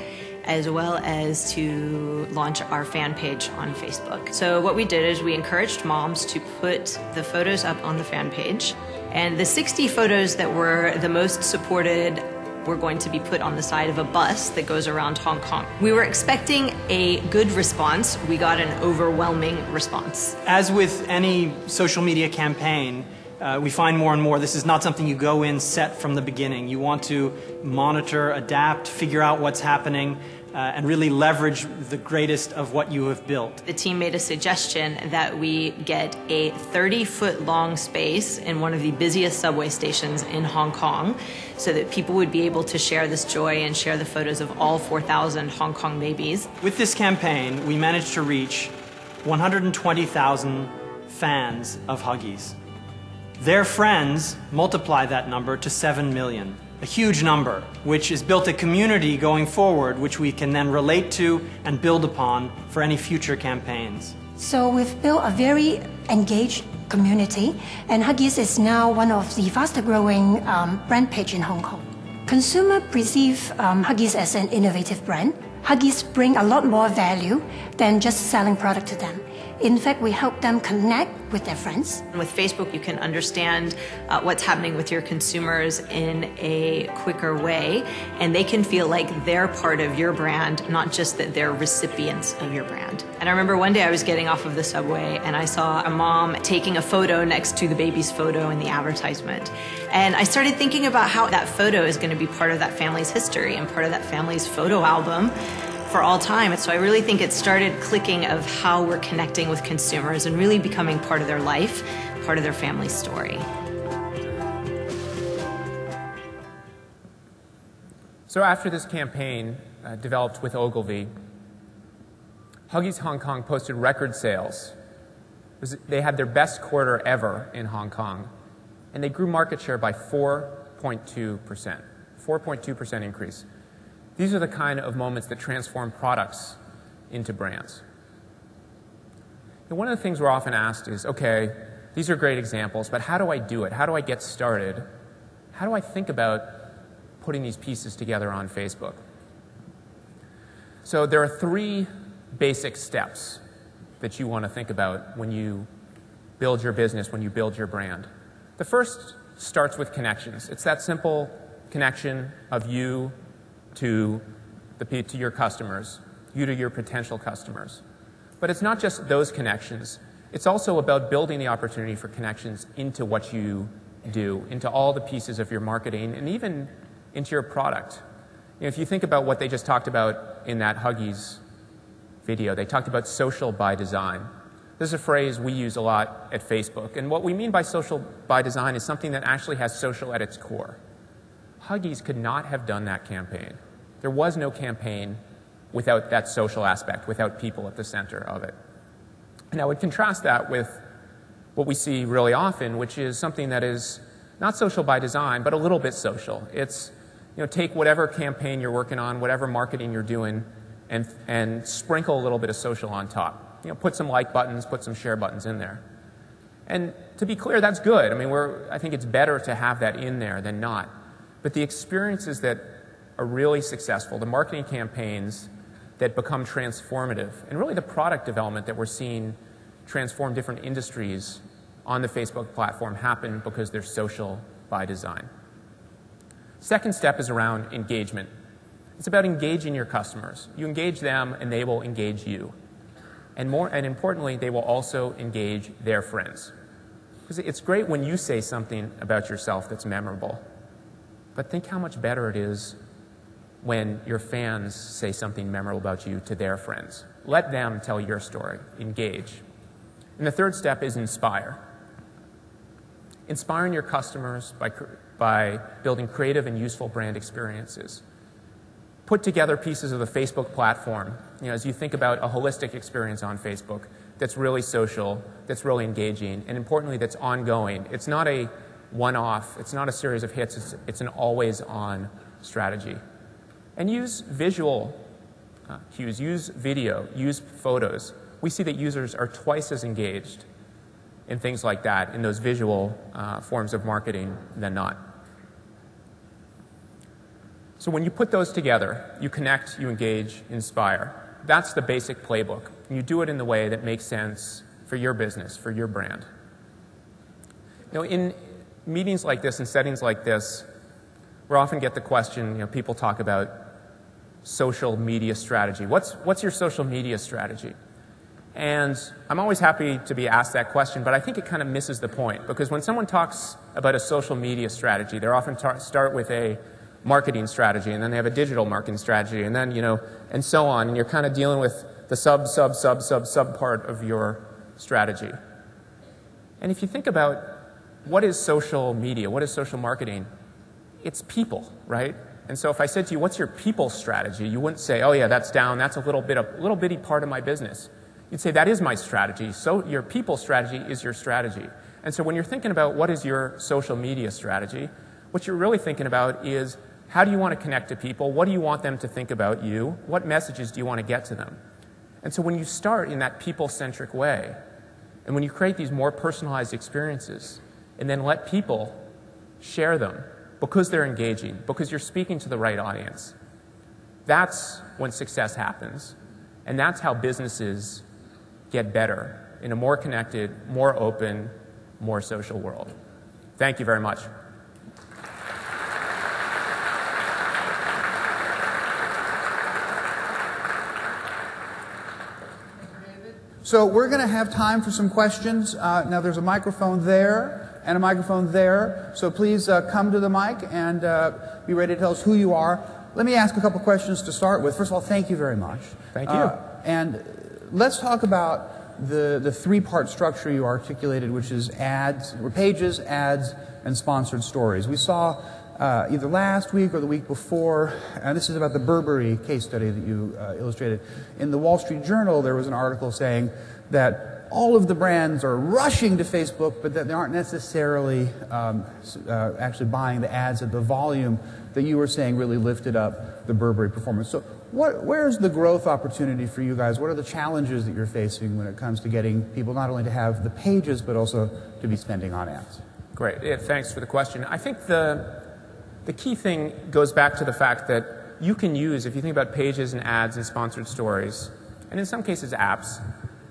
as well as to launch our fan page on Facebook. So what we did is we encouraged moms to put the photos up on the fan page, and the 60 photos that were the most supported were going to be put on the side of a bus that goes around Hong Kong. We were expecting a good response. We got an overwhelming response. As with any social media campaign, we find more and more this is not something you go in set from the beginning. You want to monitor, adapt, figure out what's happening, and really leverage the greatest of what you have built. The team made a suggestion that we get a 30-foot long space in one of the busiest subway stations in Hong Kong so that people would be able to share this joy and share the photos of all 4,000 Hong Kong babies. With this campaign, we managed to reach 120,000 fans of Huggies. Their friends multiply that number to 7 million. A huge number, which has built a community going forward, which we can then relate to and build upon for any future campaigns. So we've built a very engaged community, and Huggies is now one of the fastest growing brand page in Hong Kong. Consumers perceive Huggies as an innovative brand. Huggies bring a lot more value than just selling product to them. In fact, we help them connect with their friends. With Facebook, you can understand what's happening with your consumers in a quicker way, and they can feel like they're part of your brand, not just that they're recipients of your brand. And I remember one day I was getting off of the subway and I saw a mom taking a photo next to the baby's photo in the advertisement. And I started thinking about how that photo is going to be part of that family's history and part of that family's photo album for all time. And so I really think it started clicking of how we're connecting with consumers and really becoming part of their life, part of their family story. So after this campaign developed with Ogilvy, Huggies Hong Kong posted record sales. They had their best quarter ever in Hong Kong, and they grew market share by 4.2%. 4.2% increase. These are the kind of moments that transform products into brands. And one of the things we're often asked is, okay, these are great examples, but how do I do it? How do I get started? How do I think about putting these pieces together on Facebook? So there are 3 basic steps that you want to think about when you build your business, when you build your brand. The first starts with connections. It's that simple connection of you to your customers, you to your potential customers. But it's not just those connections. It's also about building the opportunity for connections into what you do, into all the pieces of your marketing, and even into your product. You know, if you think about what they just talked about in that Huggies video, they talked about social by design. This is a phrase we use a lot at Facebook. And what we mean by social by design is something that actually has social at its core. Huggies could not have done that campaign. There was no campaign without that social aspect, without people at the center of it. And I would contrast that with what we see really often, which is something that is not social by design, but a little bit social. It's, you know, take whatever campaign you're working on, whatever marketing you're doing, and sprinkle a little bit of social on top. You know, put some like buttons, put some share buttons in there. And to be clear, that's good. I mean, I think it's better to have that in there than not. But the experiences that are really successful, the marketing campaigns that become transformative, and really the product development that we're seeing transform different industries on the Facebook platform happen because they're social by design. Second step is around engagement. It's about engaging your customers. You engage them, and they will engage you. And importantly, they will also engage their friends. Because it's great when you say something about yourself that's memorable. But think how much better it is when your fans say something memorable about you to their friends. Let them tell your story. Engage. And the third step is inspire. Inspiring your customers by building creative and useful brand experiences. Put together pieces of the Facebook platform, you know, as you think about a holistic experience on Facebook that's really social, that's really engaging, and importantly, that's ongoing. It's not a one-off. It's not a series of hits. It's an always-on strategy. And use visual cues, use video, use photos. We see that users are twice as engaged in things like that, in those visual forms of marketing, than not. So when you put those together, you connect, you engage, inspire. That's the basic playbook. And you do it in the way that makes sense for your business, for your brand. You know, in meetings like this and settings like this, we often get the question, you know, people talk about social media strategy. What's your social media strategy? And I'm always happy to be asked that question, but I think it kind of misses the point. Because when someone talks about a social media strategy, they often start with a marketing strategy, and then they have a digital marketing strategy, and then, you know, and so on. And you're kind of dealing with the sub part of your strategy. And if you think about what is social media, what is social marketing, it's people, right? And so if I said to you, what's your people strategy? You wouldn't say, oh yeah, that's down, that's a little bitty part of my business. You'd say, that is my strategy. So your people strategy is your strategy. And so when you're thinking about what is your social media strategy, what you're really thinking about is, how do you want to connect to people? What do you want them to think about you? What messages do you want to get to them? And so when you start in that people-centric way, and when you create these more personalized experiences, and then let people share them because they're engaging, because you're speaking to the right audience, that's when success happens. And that's how businesses get better in a more connected, more open, more social world. Thank you very much. So we're going to have time for some questions. Now there's a microphone there and a microphone there. So please come to the mic and be ready to tell us who you are. Let me ask a couple questions to start with. First of all, thank you very much. Thank you. And let's talk about the three-part structure you articulated, which is ads, or pages, ads, and sponsored stories. We saw either last week or the week before, and this is about the Burberry case study that you illustrated. In the Wall Street Journal, there was an article saying that all of the brands are rushing to Facebook, but that they aren't necessarily actually buying the ads at the volume that you were saying really lifted up the Burberry performance. So where's the growth opportunity for you guys? What are the challenges that you're facing when it comes to getting people not only to have the pages, but also to be spending on ads? Great. Yeah, thanks for the question. I think the key thing goes back to the fact that you can use, if you think about pages and ads and sponsored stories, and in some cases apps,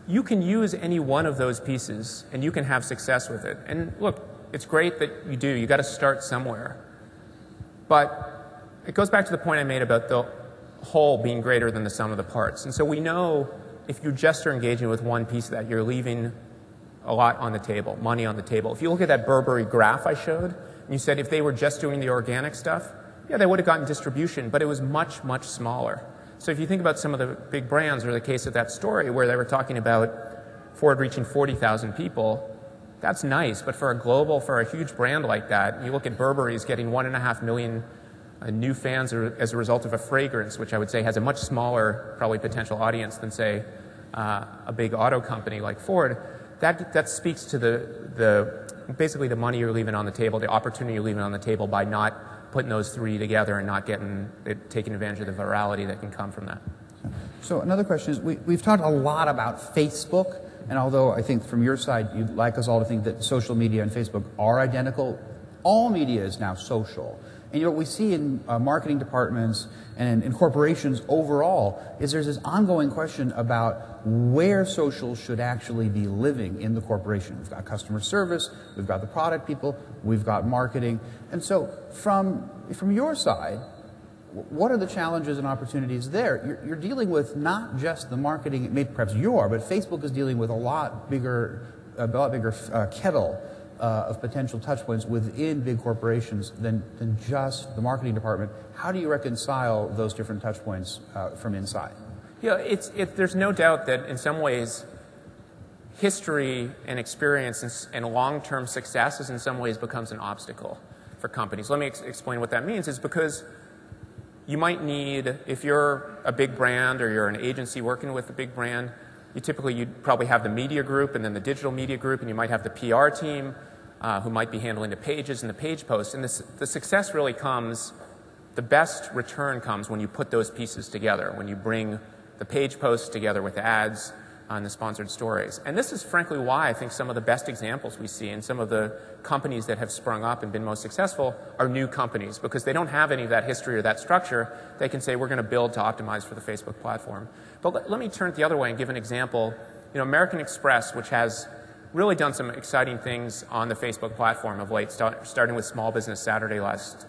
you can use any one of those pieces and you can have success with it. And look, it's great that you do. You got to start somewhere. But it goes back to the point I made about the whole being greater than the sum of the parts. And so we know if you just are engaging with one piece of that, you're leaving a lot on the table, money on the table. If you look at that Burberry graph I showed, and you said if they were just doing the organic stuff, yeah, they would have gotten distribution, but it was much, much smaller. So if you think about some of the big brands, or the case of that story where they were talking about Ford reaching 40,000 people, that's nice, but for a huge brand like that, you look at Burberry's getting 1.5 million new fans as a result of a fragrance, which I would say has a much smaller, probably potential audience than, say, a big auto company like Ford. That speaks to basically the money you're leaving on the table, the opportunity you're leaving on the table by not putting those three together and not taking advantage of the virality that can come from that. So another question is, we've talked a lot about Facebook, and although I think from your side you'd like us all to think that social media and Facebook are identical, all media is now social. And what we see in marketing departments and in corporations overall is there's this ongoing question about where social should actually be living in the corporation. We've got customer service, we've got the product people, we've got marketing. And so from your side, what are the challenges and opportunities there? You're dealing with not just the marketing, maybe perhaps you are, but Facebook is dealing with a lot bigger kettle of potential touchpoints within big corporations than just the marketing department. How do you reconcile those different touchpoints from inside? Yeah, there's no doubt that in some ways history and experience and long-term success in some ways becomes an obstacle for companies. Let me explain what that means. Is because you might need, if you're a big brand or you're an agency working with a big brand, you'd probably have the media group and then the digital media group, and you might have the PR team who might be handling the pages and the page posts. And the success really comes, the best return comes when you put those pieces together, when you bring the page posts together with the ads and the sponsored stories. And this is frankly why I think some of the best examples we see and some of the companies that have sprung up and been most successful are new companies, because they don't have any of that history or that structure. They can say, we're going to build to optimize for the Facebook platform. But let me turn it the other way and give an example. American Express, which has really done some exciting things on the Facebook platform of late, starting with Small Business Saturday last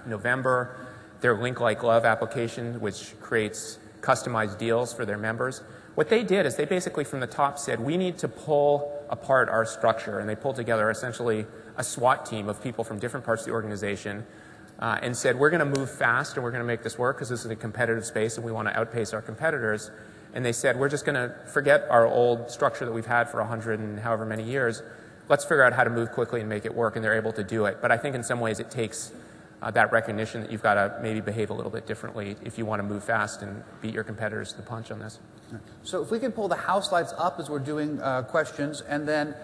November, their Link Like Love application, which creates customized deals for their members. What they did is they basically from the top said, we need to pull apart our structure, and they pulled together essentially a SWAT team of people from different parts of the organization and said, we're going to move fast and we're going to make this work because this is a competitive space and we want to outpace our competitors. And they said, we're just going to forget our old structure that we've had for 100 and however many years. Let's figure out how to move quickly and make it work, and they're able to do it. But I think in some ways it takes that recognition that you've got to maybe behave a little bit differently if you want to move fast and beat your competitors to the punch on this. So if we could pull the house lights up as we're doing questions, and then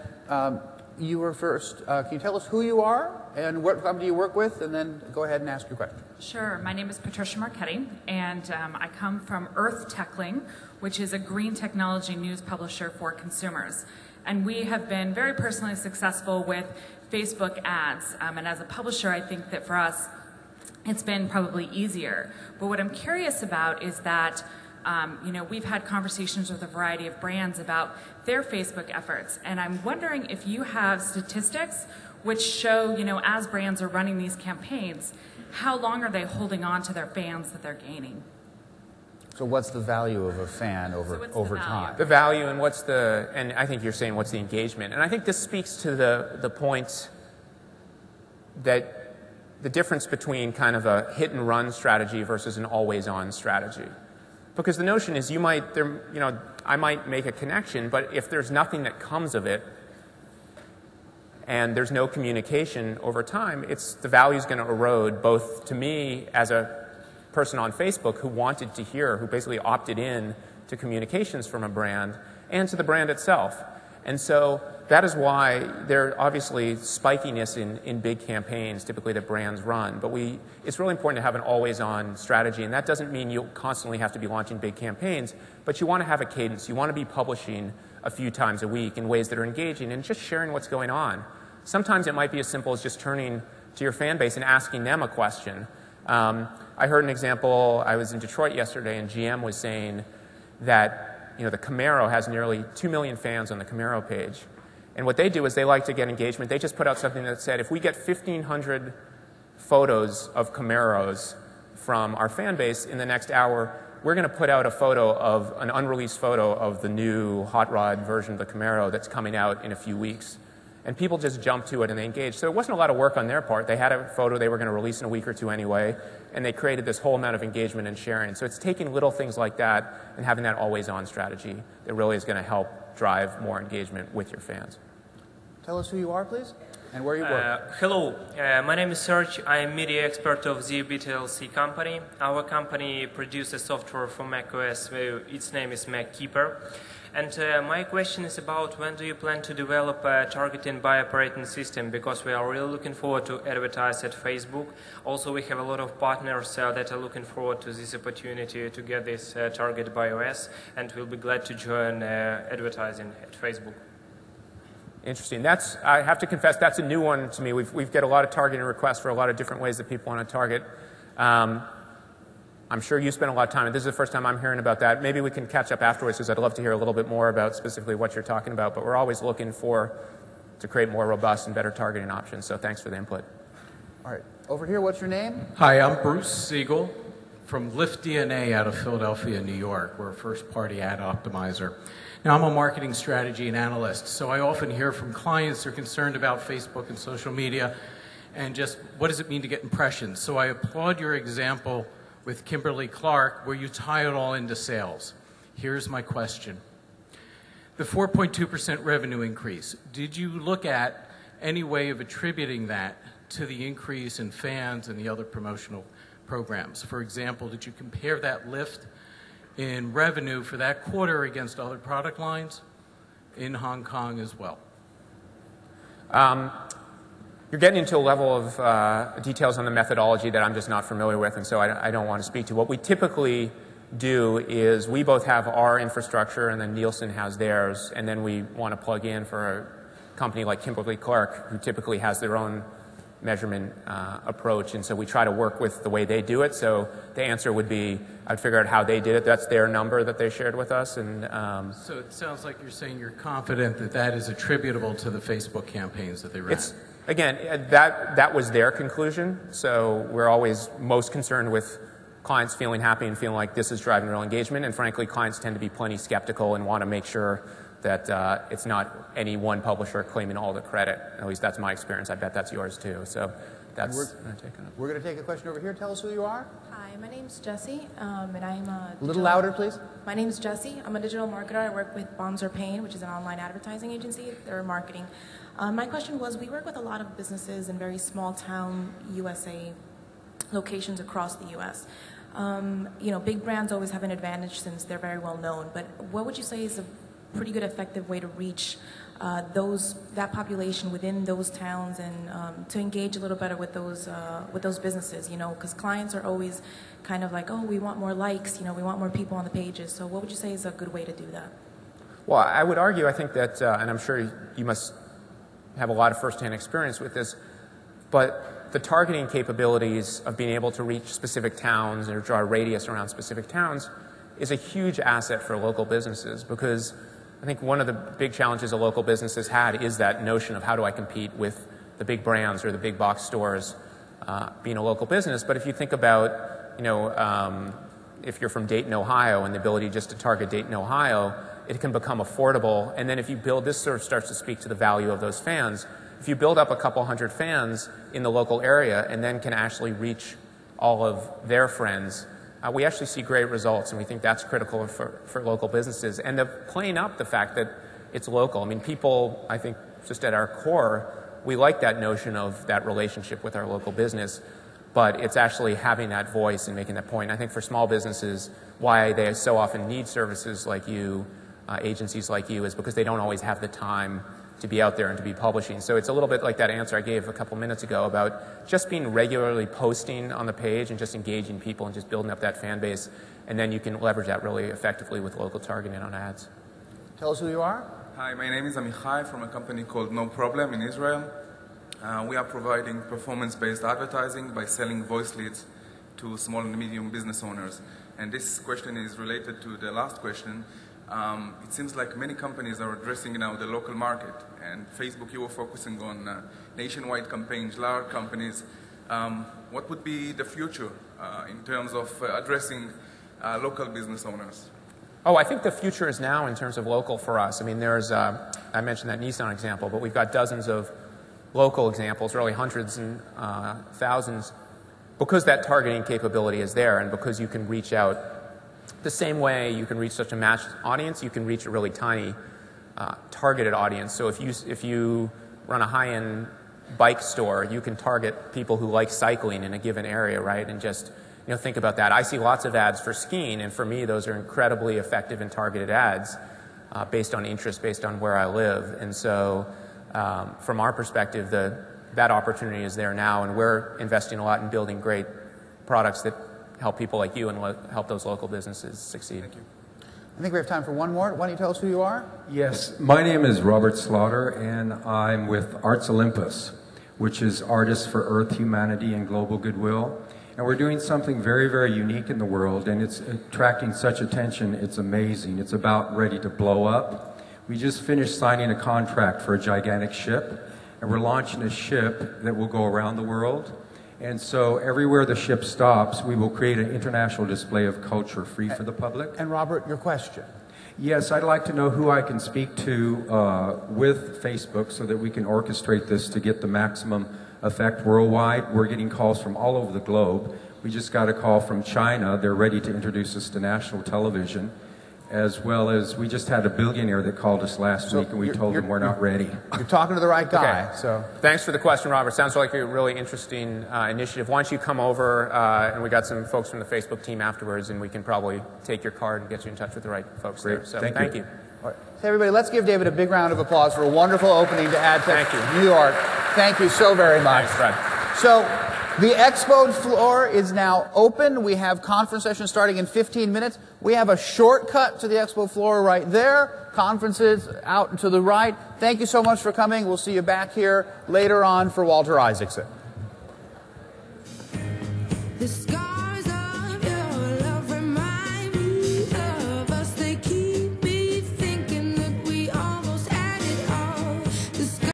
you were first. Can you tell us who you are and what company you work with, and then go ahead and ask your question. Sure. My name is Patricia Marchetti, and I come from Earth Techling, which is a green technology news publisher for consumers. And we have been very personally successful with Facebook ads. And as a publisher, I think that for us, it's been probably easier. But what I'm curious about is that We've had conversations with a variety of brands about their Facebook efforts, and I'm wondering if you have statistics which show, as brands are running these campaigns, how long are they holding on to their fans that they're gaining? So what's the value of a fan over time? The value and I think you're saying what's the engagement. And I think this speaks to the point that the difference between kind of a hit and run strategy versus an always on strategy. Because the notion is I might make a connection, but if there's nothing that comes of it and there's no communication over time, the value is going to erode both to me as a person on Facebook who wanted to hear, who basically opted in to communications from a brand, and to the brand itself. And so that is why there are obviously spikiness in big campaigns, typically that brands run. But it's really important to have an always-on strategy, and that doesn't mean you'll constantly have to be launching big campaigns, but you want to have a cadence. You want to be publishing a few times a week in ways that are engaging and just sharing what's going on. Sometimes it might be as simple as just turning to your fan base and asking them a question. I heard an example. I was in Detroit yesterday, and GM was saying that the Camaro has nearly 2 million fans on the Camaro page. And what they do is they like to get engagement. They just put out something that said, if we get 1,500 photos of Camaros from our fan base in the next hour, we're going to put out an unreleased photo of the new hot rod version of the Camaro that's coming out in a few weeks. And people just jumped to it and they engaged. So it wasn't a lot of work on their part. They had a photo they were going to release in a week or two anyway, and they created this whole amount of engagement and sharing. So it's taking little things like that and having that always-on strategy that really is going to help drive more engagement with your fans. Tell us who you are, please, and where you work. Hello, my name is Serge. I am media expert of the BTLC company. Our company produces software for macOS. Its name is MacKeeper. And my question is about when do you plan to develop a targeting by operating system, because we are really looking forward to advertise at Facebook. Also, we have a lot of partners that are looking forward to this opportunity to get this target by OS, and we'll be glad to join advertising at Facebook. Interesting. I have to confess, that's a new one to me. We've got a lot of targeting requests for a lot of different ways that people want to target. I'm sure you spent a lot of time, and this is the first time I'm hearing about that. Maybe we can catch up afterwards, because I'd love to hear a little bit more about specifically what you're talking about. But we're always looking to create more robust and better targeting options. So thanks for the input. All right. Over here, what's your name? Hi, I'm Bruce Siegel from LiftDNA out of Philadelphia, New York. We're a first-party ad optimizer. Now, I'm a marketing strategy and analyst, so I often hear from clients who are concerned about Facebook and social media and just what does it mean to get impressions. So I applaud your example with Kimberly-Clark, where you tie it all into sales. Here's my question. The 4.2% revenue increase, did you look at any way of attributing that to the increase in fans and the other promotional programs? For example, did you compare that lift in revenue for that quarter against other product lines in Hong Kong as well? You're getting into a level of details on the methodology that I'm just not familiar with, and so I don't want to speak to. What we typically do is we both have our infrastructure, and then Nielsen has theirs, and then we want to plug in for a company like Kimberly-Clark, who typically has their own measurement approach, and so we try to work with the way they do it. So the answer would be, I'd figure out how they did it. That's their number that they shared with us. And so it sounds like you're saying you're confident that that is attributable to the Facebook campaigns that they ran. Again, that was their conclusion. So we're always most concerned with clients feeling happy and feeling like this is driving real engagement. And frankly, clients tend to be plenty skeptical and want to make sure that it's not any one publisher claiming all the credit. At least that's my experience. I bet that's yours too. So that's we're going to take a question over here. Tell us who you are. Hi, my name's Jessie, and I'm a little louder, please. My name's Jessie. I'm a digital marketer. I work with Bonzer Payne, which is an online advertising agency. They're marketing. My question was, we work with a lot of businesses in very small town USA locations across the U.S. Big brands always have an advantage since they're very well known, but what would you say is a pretty good effective way to reach that population within those towns and to engage a little better with those businesses, because clients are always kind of like, oh, we want more likes, we want more people on the pages. So what would you say is a good way to do that? Well, I would argue, I think that, and I'm sure you must have a lot of firsthand experience with this, but the targeting capabilities of being able to reach specific towns or draw a radius around specific towns is a huge asset for local businesses, because I think one of the big challenges a local business has had is that notion of how do I compete with the big brands or the big box stores, being a local business. But if you think about, if you're from Dayton, Ohio, and the ability just to target Dayton, Ohio, it can become affordable. And then if you build, this sort of starts to speak to the value of those fans. If you build up a couple hundred fans in the local area and then can actually reach all of their friends, we actually see great results, and we think that's critical for local businesses. And playing up the fact that it's local. I mean, people, I think, just at our core, we like that notion of that relationship with our local business, but it's actually having that voice and making that point. I think for small businesses, why they so often need services like you, agencies like you, is because they don't always have the time to be out there and to be publishing. So it's a little bit like that answer I gave a couple minutes ago about just being regularly posting on the page and just engaging people and just building up that fan base, and then you can leverage that really effectively with local targeting on ads. Tell us who you are. Hi, my name is Amichai from a company called No Problem in Israel. We are providing performance-based advertising by selling voice leads to small and medium business owners. And this question is related to the last question. It seems like many companies are addressing now the local market, and Facebook, you were focusing on nationwide campaigns, large companies. What would be the future in terms of addressing local business owners? Oh, I think the future is now in terms of local for us. I mean, there's, I mentioned that Nissan example, but we've got dozens of local examples, really hundreds and thousands, because that targeting capability is there, and because you can reach out the same way you can reach such a matched audience, you can reach a really tiny targeted audience. So if you run a high-end bike store, you can target people who like cycling in a given area, right? And just think about that. I see lots of ads for skiing, and for me, those are incredibly effective and targeted ads based on interest, based on where I live. And so from our perspective, that opportunity is there now, and we're investing a lot in building great products that help people like you and help those local businesses succeed. Thank you. I think we have time for one more. Why don't you tell us who you are? Yes, my name is Robert Slaughter, and I'm with Arts Olympus, which is Artists for Earth, Humanity, and Global Goodwill. And we're doing something very, very unique in the world, and it's attracting such attention. It's amazing. It's about ready to blow up. We just finished signing a contract for a gigantic ship, and we're launching a ship that will go around the world. And so everywhere the ship stops, we will create an international display of culture free for the public. And Robert, your question. Yes, I'd like to know who I can speak to with Facebook so that we can orchestrate this to get the maximum effect worldwide. We're getting calls from all over the globe. We just got a call from China. They're ready to introduce us to national television, as well as we just had a billionaire that called us last week, and we told him we're not ready. You're talking to the right guy. Okay. So thanks for the question, Robert. Sounds like a really interesting initiative. Why don't you come over, and we got some folks from the Facebook team afterwards, and we can probably take your card and get you in touch with the right folks there. So thank you. All right. Hey, everybody, let's give David a big round of applause for a wonderful opening to AdTech New York. Thank you so very much. Thanks, Fred. So the expo floor is now open. We have conference sessions starting in 15 minutes. We have a shortcut to the expo floor right there. Conferences out to the right. Thank you so much for coming. We'll see you back here later on for Walter Isaacson. The sky